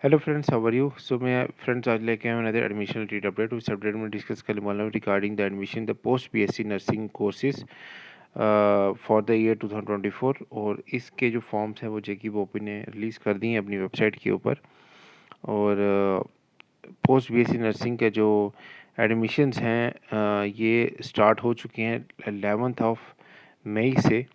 Hello friends, how are you? So मैं friends आज लेके आया हूँ अनदर एडमिशन रिलेटेड अपडेट। उस अपडेट में डिस्कस करने वाला हूँ regarding the admission the post BSc nursing courses for the year 2024। और इसके जो फॉर्म्स हैं वो जेकी बोपी ने रिलीज़ कर दिए हैं अपनी वेबसाइट के ऊपर। और पोस्ट बीएससी नर्सिंग के जो एडमिशन्स हैं ये स्टार्ट हो चुके हैं 11th ऑफ मई से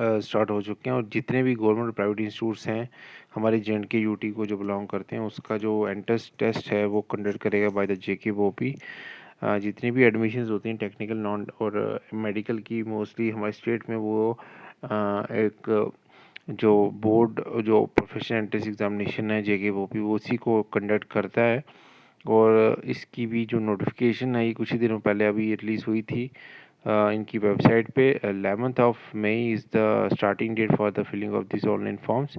स्टार्ट हो चुके हैं। और जितने भी गवर्नमेंट और प्राइवेट इंस्टीट्यूट्स हैं हमारे जे यूटी को जो बिलोंग करते हैं उसका जो एंट्रेंस टेस्ट है वो कंडक्ट करेगा बाय द जेके बोपी। जितनी भी एडमिशन्स होती हैं टेक्निकल नॉन और मेडिकल की मोस्टली हमारे स्टेट में वो एक जो बोर्ड जो प्रोफेशनल एंट्रेंस एग्जामिनेशन है जेके बोपी वो उसी को कंडक्ट करता है। और इसकी भी जो नोटिफिकेशन है ये कुछ ही दिनों पहले अभी रिलीज़ हुई थी इनकी वेबसाइट पे। 11th of May is the starting date for the filling of this online forms.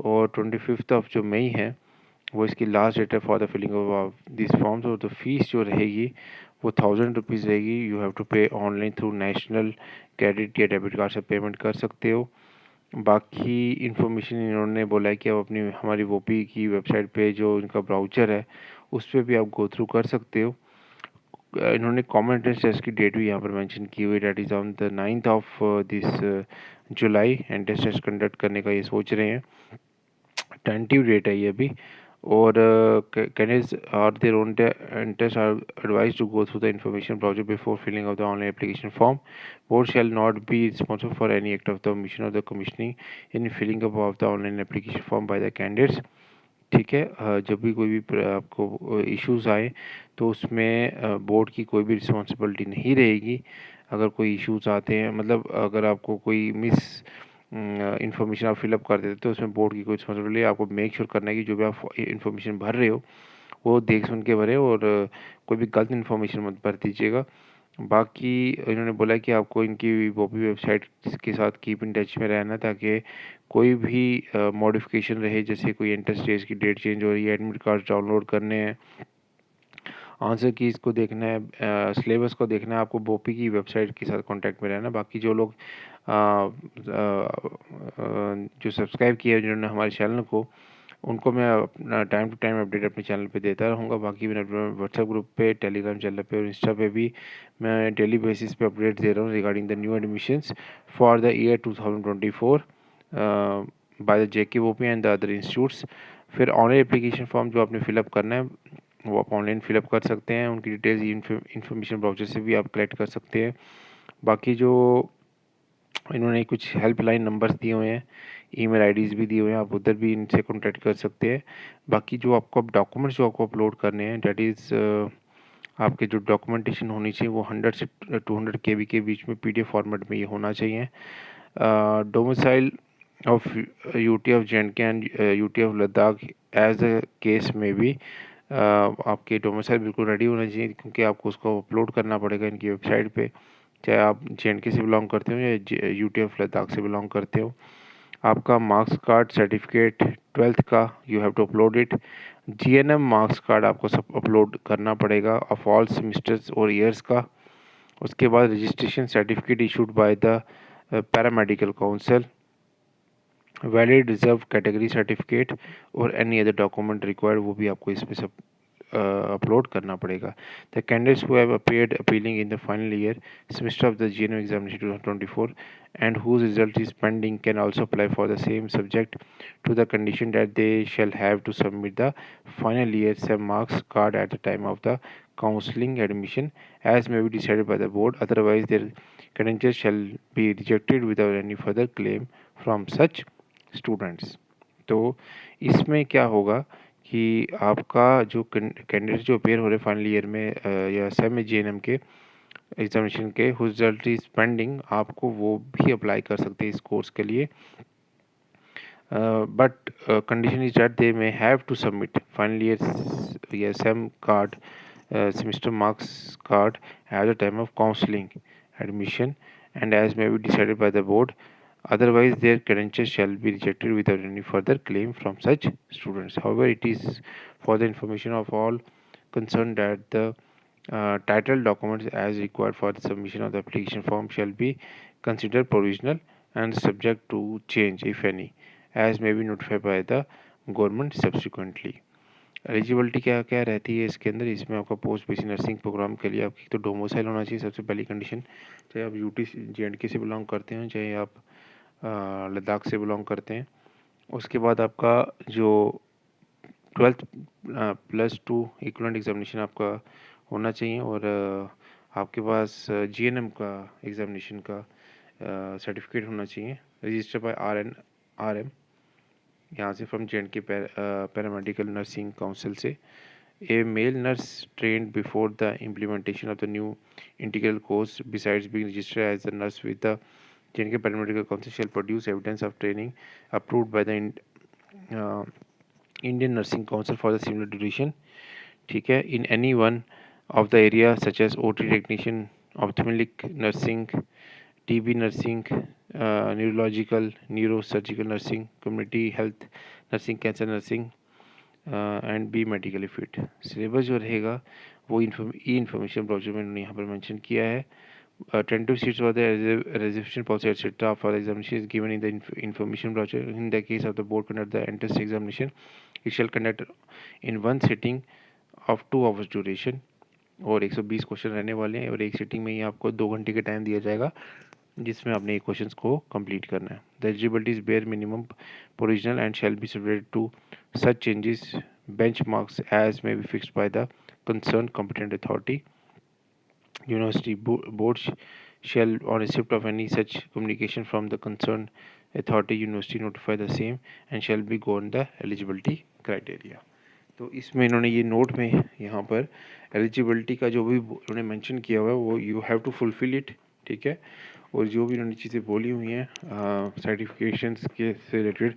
और 25th ऑफ जो मई है वो इसकी लास्ट डेट है for the filling of this forms. और तो फीस जो रहेगी वो 1000 रुपीज़ रहेगी। You have to pay online through national credit या डेबिट कार्ड से पेमेंट कर सकते हो। बाकी इन्फॉर्मेशन इन्होंने बोला है कि आप अपनी हमारी वोपी की वेबसाइट पे जो इनका ब्राउचर है उस पर भी आप गो थ्रू कर सकते हो। इन्होंने कॉमन एंट्रेंस टेस्ट की डेट भी यहाँ पर मेंशन की हुई, date is on the 9th of this July. Entrance test conduct करने का ये सोच रहे हैं, टेंटिव डेट है ये अभी। और candidates are their own interest are advise to go through the information brochure before filling of the online application form. Board shall not be responsible for any act of the omission of the commissioning in filling up of the online application form by the candidates. ठीक है, जब भी कोई भी आपको issues आए तो उसमें बोर्ड की कोई भी रिस्पॉन्सिबिलिटी नहीं रहेगी। अगर कोई इश्यूज़ आते हैं, मतलब अगर आपको कोई इन्फॉर्मेशन आप फिलअप कर देते तो उसमें बोर्ड की कोई रिस्पॉन्सिबिलिटी, आपको मेक श्योर करना है कि जो भी आप इन्फॉर्मेशन भर रहे हो वो देख सुन के भरें। और कोई भी गलत इन्फॉर्मेशन मत भर दीजिएगा। बाकी इन्होंने बोला कि आपको इनकी वो भी वेबसाइट के साथ कीप इन टच में रहना, ताकि कोई भी मॉडिफिकेशन रहे, जैसे कोई एंट्रेंस टेस्ट की डेट चेंज हो रही है, एडमिट कार्ड डाउनलोड करने हैं, आंसर कीज़ को देखना है, सिलेबस को देखना है, आपको बोपी की वेबसाइट के साथ कांटेक्ट में रहना। बाकी जो लोग जो सब्सक्राइब किए जिन्होंने हमारे चैनल को, उनको मैं अपना टाइम टू टाइम अपडेट अपने चैनल पे देता रहूँगा। बाकी मैं व्हाट्सएप ग्रुप पे, टेलीग्राम चैनल पे और इंस्टा पे भी मैं डेली बेसिस पे अपडेट दे रहा हूँ regarding the new admissions for the year 2024 by the JK Bopi and the other institutes. फिर ऑनलाइन एप्लीकेशन फॉर्म जो आपने फिलअप करना है वो आप ऑनलाइन फिलअप कर सकते हैं। उनकी डिटेल्स इन्फॉर्मेशन ब्राउचर से भी आप कलेक्ट कर सकते हैं। बाकी जो इन्होंने कुछ हेल्पलाइन नंबर्स दिए हुए हैं, ईमेल आईडीज़ भी दिए हुए हैं, आप उधर भी इनसे कॉन्टैक्ट कर सकते हैं। बाकी जो आपको अब डॉक्यूमेंट्स जो आपको अपलोड करने हैं, डेट इज़ आपके जो डॉक्यूमेंटेशन होनी चाहिए वो 100 से 200 केबी के बीच में पीडीएफ फॉर्मेट में ये होना चाहिए। Domicile of UT of J and K and UT of Ladakh as a case में भी आपके डोमिसाइल बिल्कुल रेडी होना चाहिए, क्योंकि आपको उसको अपलोड करना पड़ेगा इनकी वेबसाइट पे, चाहे आप जे.एंड.के से बिलोंग करते हो या यूटी ऑफ लद्दाख से बिलोंग करते हो। आपका मार्क्स कार्ड सर्टिफिकेट 12th का you have to upload it. GNM marks card आपको सब अपलोड करना पड़ेगा ऑफ ऑल सेमेस्टर्स और ईयर्स का। उसके बाद registration certificate issued by the paramedical council, valid reserve category certificate और एनी अदर डॉक्यूमेंट रिक्वायर्ड वो भी आपको इसमें सब अपलोड करना पड़ेगा। The candidates who have appeared appealing in the final year semester of the GNM examination 2024 and whose result is pending can also apply for the same subject to the condition that they shall have to submit the final year SEM marks card at the time of the counseling admission as may be decided by the board. Otherwise, their credentials shall be rejected without any further claim from such students. तो इसमें क्या होगा कि आपका जो candidate जो appear हो रहे फाइनल ईयर में या सेम में जेएनएम के एग्जामिनेशन के हुज रिजल्ट इज पेंडिंग, आपको वो भी अप्लाई कर सकते हैं इस कोर्स के लिए। But condition is that they may have to submit final year या sem card semester marks card at the time of counseling admission and as may be decided by the board. Otherwise, their credentials shall be rejected without any further claim from such students. However, it is for the information of all concerned that the title documents as required for the submission of the application form shall be considered provisional and subject to change, if any, as may be notified by the government subsequently. Eligibility क्या क्या रहती है इसके अंदर, इसमें आपका post BSc nursing programme के लिए आपकी तो डोमिसाइल होना चाहिए सबसे पहली कंडीशन, चाहे आप यूटी जेएंडके से बिलोंग करते हैं, चाहे आप लद्दाख से बिलोंग करते हैं। उसके बाद आपका जो 12th +2 इक्विवेलेंट एग्जामिनेशन आपका होना चाहिए, और आपके पास जीएनएम का एग्जामिनेशन का सर्टिफिकेट होना चाहिए, रजिस्टर्ड बाय आरएम यहाँ से from J and K paramedical nursing council से। A male nurse trained before the implementation of the new integral course besides being registered as a nurse with the J and K paramedical council shall produce evidence of training approved by the Indian nursing council for the similar duration. ठीक है, in any one of the area such as OT technician, ophthalmic nursing, TB nursing, neurological neuro surgical nursing, community health nursing, cancer nursing and be medically fit. Syllabus जो रहेगा वो information brochure में उन्होंने यहाँ पर mention किया है। tentative seats for the reservation policy etc. for the examination is given in the information brochure. In the case of the board conduct the entrance examination, it shall conduct in one sitting of 2 hours duration, और 120 question रहने वाले हैं, और एक sitting में ही आपको 2 घंटे का टाइम दिया जाएगा जिसमें आपने ये क्वेश्चंस को कंप्लीट करना है। The eligibility is bare minimum provisional and shall be subjected to such changes benchmarks as may be fixed by the concerned competent authority. University boards shall, on receipt of any such communication from the concerned authority, university notify the same and shall be govern the eligibility criteria. तो इसमें इन्होंने ये note में यहाँ पर eligibility का जो भी उन्होंने मेंशन किया हुआ है वो you have to fulfil it. ठीक है, और जो भी उन्होंने चीज़ें बोली हुई हैं सर्टिफिकेशंस के से रिलेटेड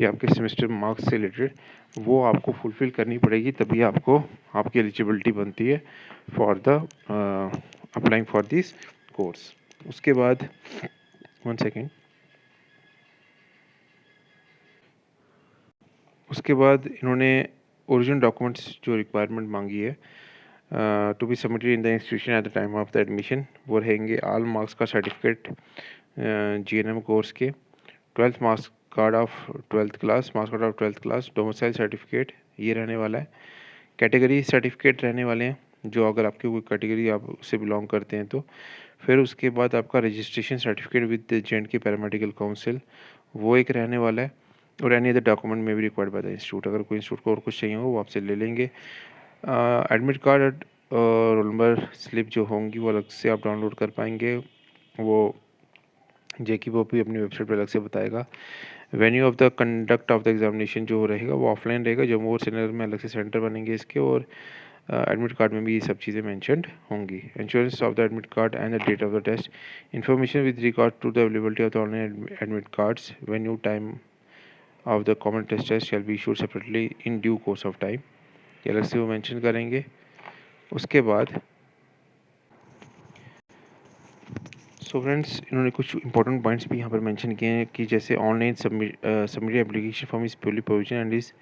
या आपके सेमेस्टर मार्क्स से रिलेटेड, वो आपको फुलफ़िल करनी पड़ेगी, तभी आपको आपकी एलिजिबिलिटी बनती है for the applying for this course. उसके बाद 1 सेकेंड, उसके बाद इन्होंने ओरिजिनल डॉक्यूमेंट्स जो रिक्वायरमेंट मांगी है to be submitted in the institution at the time of the admission, वो रहेंगे ऑल मार्क्स का सर्टिफिकेट जीएनएम कोर्स के, 12th marks card of 12th class, marks card of 12th class, domicile certificate ये रहने वाला है। कैटेगरी सर्टिफिकेट रहने वाले हैं, जो अगर आपकी कोई कैटेगरी आप उससे बिलोंग करते हैं तो। फिर उसके बाद आपका registration certificate with J&K paramedical council वो एक रहने वाला है, और एनी अदर डॉक्यूमेंट में भी रिक्वायर्ड बाय द इंस्टीट्यूट। अगर कोई इंस्टीट्यूट को और कुछ चाहिए हो वो आपसे ले लेंगे। Admit card roll number slip जो होंगी वो अलग से आप डाउनलोड कर पाएंगे, वो जेकी वो भी अपनी वेबसाइट पर अलग से बताएगा। Venue of the conduct of the examination जो रहेगा वो ऑफलाइन रहेगा, जम्मू और श्रीनगर में अलग से सेंटर बनेंगे इसके, और एडमिट कार्ड में भी ये सब चीज़ें मैंशनड होंगी। Insurance of the admit card and the date of the test, information with regard to the availability of the online admit cards, venue, time of the common test shall be issued separately in due course of time, ये अलग से वो mention करेंगे। उसके बाद friends इन्होंने कुछ important points भी यहाँ पर मेंशन किए हैं कि जैसे online submit application form is purely provision and is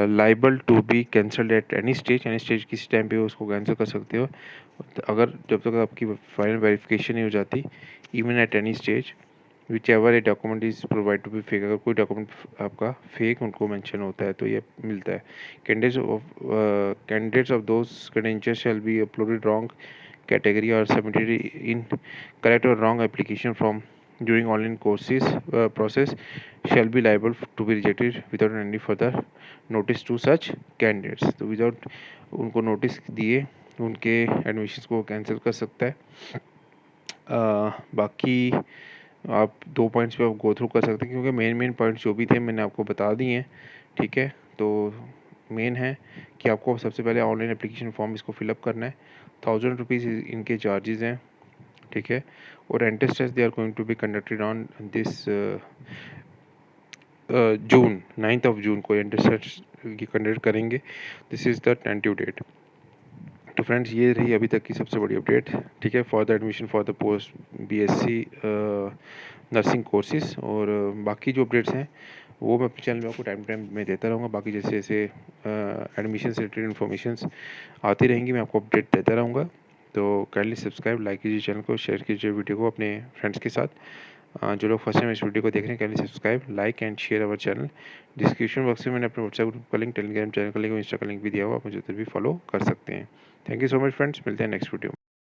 liable to be cancelled at any stage, किसी टाइम पे उसको कैंसिल कर सकते हो अगर जब तक आपकी फाइनल वेरिफिकेशन नहीं हो जाती, even at any stage which ever a document is provide to be fake, अगर कोई डॉक्यूमेंट आपका फेक उनको मेंशन होता है तो ये मिलता है। Candidates of those credentials shall be uploaded wrong category or submitted in correct or wrong application form during online courses process shall be liable to be rejected without any further notice to such candidates। तो without उनको notice दिए उनके admissions को cancel कर सकता है। बाकी आप 2 पॉइंट्स पे आप गो थ्रू कर सकते हैं क्योंकि मेन पॉइंट्स जो भी थे मैंने आपको बता दिए हैं। ठीक है, तो मेन है कि आपको सबसे पहले ऑनलाइन एप्लीकेशन फॉर्म इसको फिलअप करना है, 1000 रुपीज़ इनके चार्जेस हैं। ठीक है, और entrance test they are going to be conducted on this June 9th of June को एंट्रेंस टेस्ट कंडक्ट करेंगे। This is the tentative date. तो फ्रेंड्स ये रही अभी तक की सबसे बड़ी अपडेट। ठीक है, for the admission for the post BSc nursing courses, और बाकी जो अपडेट्स हैं वो मैं अपने चैनल में आपको टाइम में देता रहूँगा। बाकी जैसे जैसे एडमिशन से रिलेटेड इन्फॉर्मेशंस आती रहेंगी मैं आपको अपडेट देता रहूँगा। तो काइंडली सब्सक्राइब, लाइक कीजिए चैनल को, शेयर कीजिए वीडियो को अपने फ्रेंड्स के साथ। जो लोग फर्स्ट टाइम इस वीडियो को देख रहे हैं, can subscribe, like and share our channel. Description box में मैंने अपने व्हाट्सएप ग्रुप का लिंक, टेलीग्राम चैनल का लिंक और इंस्टा का लिंक भी दिया हुआ, आप मुझे उधर भी फॉलो कर सकते हैं। Thank you so much friends, मिलते हैं नेक्स्ट वीडियो में।